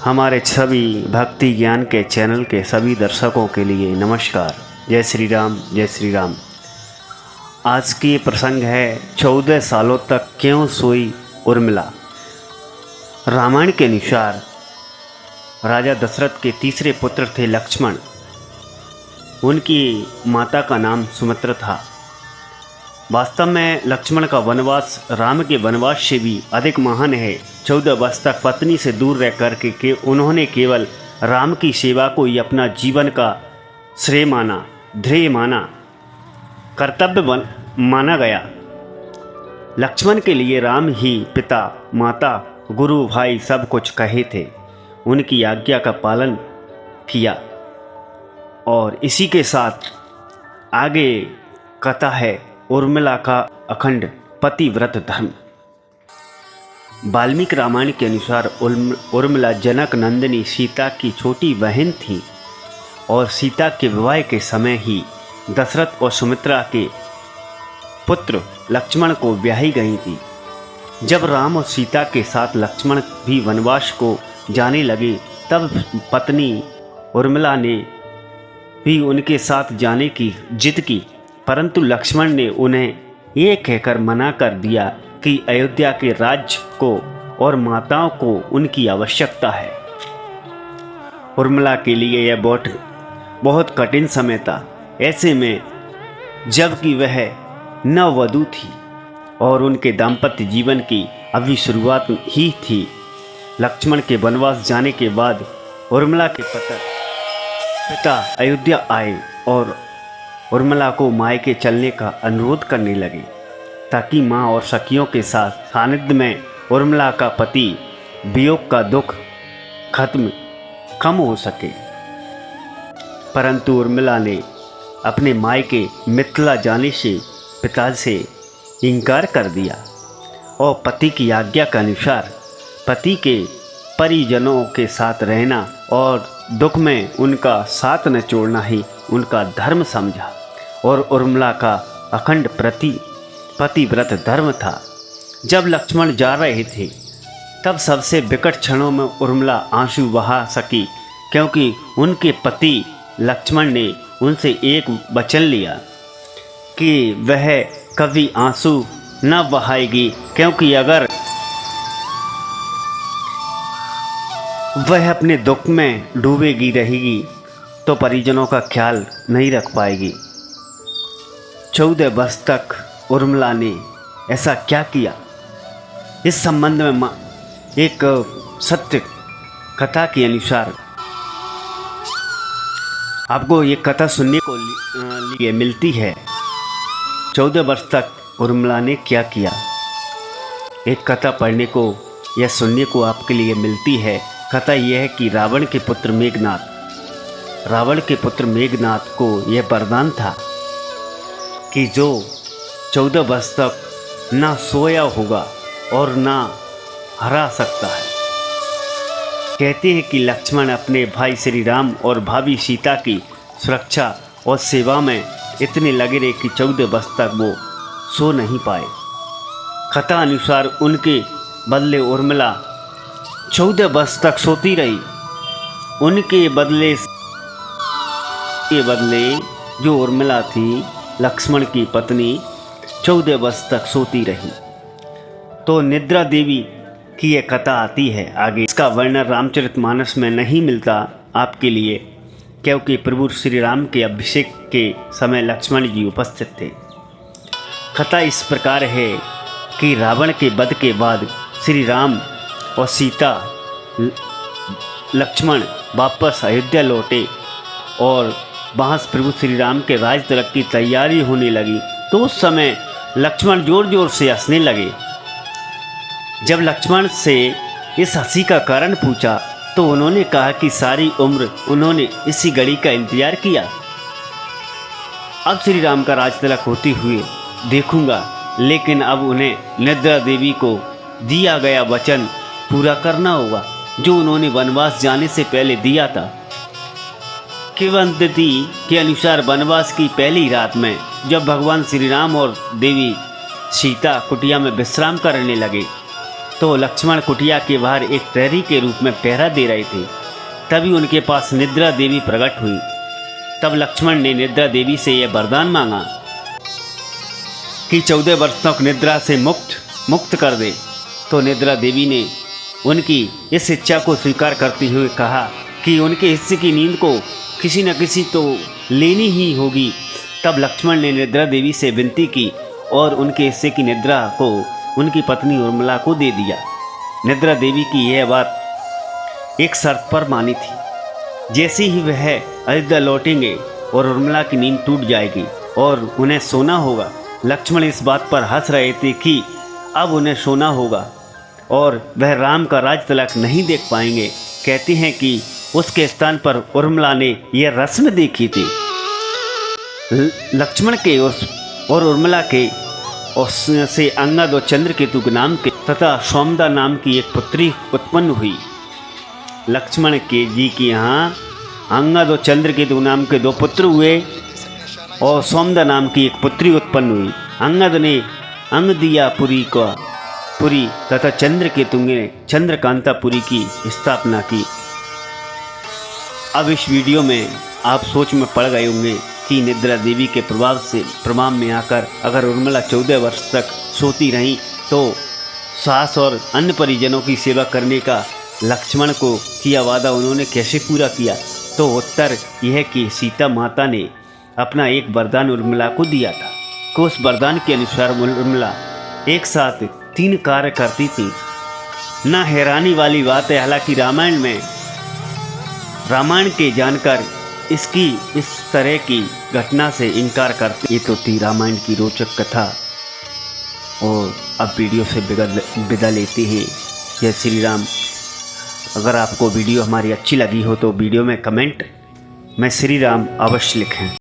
हमारे सभी भक्ति ज्ञान के चैनल के सभी दर्शकों के लिए नमस्कार। जय श्री राम, जय श्री राम। आज की प्रसंग है 14 सालों तक क्यों सोई उर्मिला। रामायण के अनुसार राजा दशरथ के तीसरे पुत्र थे लक्ष्मण। उनकी माता का नाम सुमित्रा था। वास्तव में लक्ष्मण का वनवास राम के वनवास से भी अधिक महान है। 14 वर्ष तक पत्नी से दूर रह कर के उन्होंने केवल राम की सेवा को ही अपना जीवन का श्रेय माना, ध्येय माना, कर्तव्य माना गया। लक्ष्मण के लिए राम ही पिता, माता, गुरु, भाई सब कुछ कहे थे। उनकी आज्ञा का पालन किया और इसी के साथ आगे कथा है उर्मिला का अखंड पतिव्रत धर्म। वाल्मीकि रामायण के अनुसार उर्मिला जनक नंदिनी सीता की छोटी बहन थी और सीता के विवाह के समय ही दशरथ और सुमित्रा के पुत्र लक्ष्मण को ब्याही गई थी। जब राम और सीता के साथ लक्ष्मण भी वनवास को जाने लगे तब पत्नी उर्मिला ने भी उनके साथ जाने की जिद की, परंतु लक्ष्मण ने उन्हें ये कहकर मना कर दिया कि अयोध्या के राज्य को और माताओं को उनकी आवश्यकता है। उर्मिला के लिए यह बहुत कठिन समय था। ऐसे में जबकि वह नववधू थी और उनके दाम्पत्य जीवन की अभी शुरुआत ही थी। लक्ष्मण के वनवास जाने के बाद उर्मिला के पिता अयोध्या आए और उर्मिला को मायके चलने का अनुरोध करने लगे ताकि माँ और सखियों के साथ सानिध्य में उर्मिला का पति वियोग का दुख कम हो सके। परंतु उर्मिला ने अपने मायके मिथिला जाने से पिता से इनकार कर दिया और पति की आज्ञा के अनुसार पति के परिजनों के साथ रहना और दुख में उनका साथ न छोड़ना ही उनका धर्म समझा और उर्मिला का अखंड पतिव्रत धर्म था। जब लक्ष्मण जा रहे थे तब सबसे विकट क्षणों में उर्मिला आंसू बहा सकी, क्योंकि उनके पति लक्ष्मण ने उनसे एक वचन लिया कि वह कभी आंसू न बहाएगी, क्योंकि अगर वह अपने दुख में डूबेगी रहेगी तो परिजनों का ख्याल नहीं रख पाएगी। 14 वर्ष तक उर्मिला ने ऐसा क्या किया, इस संबंध में एक सत्य कथा के अनुसार आपको ये कथा सुनने को लिए मिलती है। 14 वर्ष तक उर्मिला ने क्या किया, एक कथा पढ़ने को या सुनने को आपके लिए मिलती है। कथा यह है कि रावण के पुत्र मेघनाथ को यह वरदान था कि जो 14 वर्ष तक ना सोया होगा और ना हरा सकता है। कहते हैं कि लक्ष्मण अपने भाई श्री राम और भाभी सीता की सुरक्षा और सेवा में इतने लगे रहे कि 14 वर्ष तक वो सो नहीं पाए। कथा अनुसार उनके बदले उर्मिला 14 वर्ष तक सोती रही। उनके बदले जो उर्मिला थी लक्ष्मण की पत्नी 14 वर्ष तक सोती रही। तो निद्रा देवी की यह कथा आती है आगे। इसका वर्णन रामचरितमानस में नहीं मिलता आपके लिए, क्योंकि प्रभु श्री राम के अभिषेक के समय लक्ष्मण जी उपस्थित थे। कथा इस प्रकार है कि रावण के वध के बाद श्री राम और सीता लक्ष्मण वापस अयोध्या लौटे और वहाँ प्रभु श्री राम के राज तिलक की तैयारी होने लगी। तो उस समय लक्ष्मण जोर जोर से हंसने लगे। जब लक्ष्मण से इस हंसी का कारण पूछा तो उन्होंने कहा कि सारी उम्र उन्होंने इसी घड़ी का इंतजार किया। अब श्री राम का राज तिलक होते हुए देखूंगा, लेकिन अब उन्हें निद्रा देवी को दिया गया वचन पूरा करना होगा जो उन्होंने वनवास जाने से पहले दिया था। किंवदंती के अनुसार वनवास की पहली रात में जब भगवान श्री राम और देवी सीता कुटिया में विश्राम करने लगे तो लक्ष्मण कुटिया के बाहर एक प्रहरी के रूप में पहरा दे रहे थे। तभी उनके पास निद्रा देवी प्रकट हुई। तब लक्ष्मण ने निद्रा देवी से यह वरदान मांगा कि 14 वर्ष तक निद्रा से मुक्त कर दे। तो निद्रा देवी ने उनकी इस इच्छा को स्वीकार करते हुए कहा कि उनके हिस्से की नींद को किसी न किसी तो लेनी ही होगी। तब लक्ष्मण ने निद्रा देवी से विनती की और उनके हिस्से की निद्रा को उनकी पत्नी उर्मिला को दे दिया। निद्रा देवी की यह बात एक शर्त पर मानी थी। जैसे ही वह अयोध्या लौटेंगे और उर्मिला की नींद टूट जाएगी और उन्हें सोना होगा। लक्ष्मण इस बात पर हंस रहे थे कि अब उन्हें सोना होगा और वह राम का राज तिलक नहीं देख पाएंगे। कहते हैं कि उसके स्थान पर उर्मिला ने यह रस्म देखी थी। लक्ष्मण के और उर्मिला के से अंगद और चंद्रकेतु के नाम के तथा सौमदा नाम की एक पुत्री उत्पन्न हुई। लक्ष्मण के जी की यहाँ अंगद और चंद्रकेतु नाम के 2 पुत्र हुए और सौमदा नाम की एक पुत्री उत्पन्न हुई। अंगद ने अंगदियापुरी तथा चंद्रकेतु ने चंद्रकांतापुरी की स्थापना की। अब इस वीडियो में आप सोच में पड़ गए होंगे कि निद्रा देवी के प्रभाव में आकर अगर उर्मिला 14 वर्ष तक सोती रहीं तो सास और अन्य परिजनों की सेवा करने का लक्ष्मण को किया वादा उन्होंने कैसे पूरा किया। तो उत्तर यह कि सीता माता ने अपना एक वरदान उर्मिला को दिया था कि उस वरदान के अनुसार उर्मिला एक साथ 3 कार्य करती थी। न हैरानी वाली बात है, हालांकि रामायण के जानकर इसकी इस तरह की घटना से इनकार करते। ये तो थी रामायण की रोचक कथा और अब वीडियो से विदा लेते हैं। जय श्री राम। अगर आपको वीडियो हमारी अच्छी लगी हो तो वीडियो में कमेंट में श्री राम अवश्य लिखें।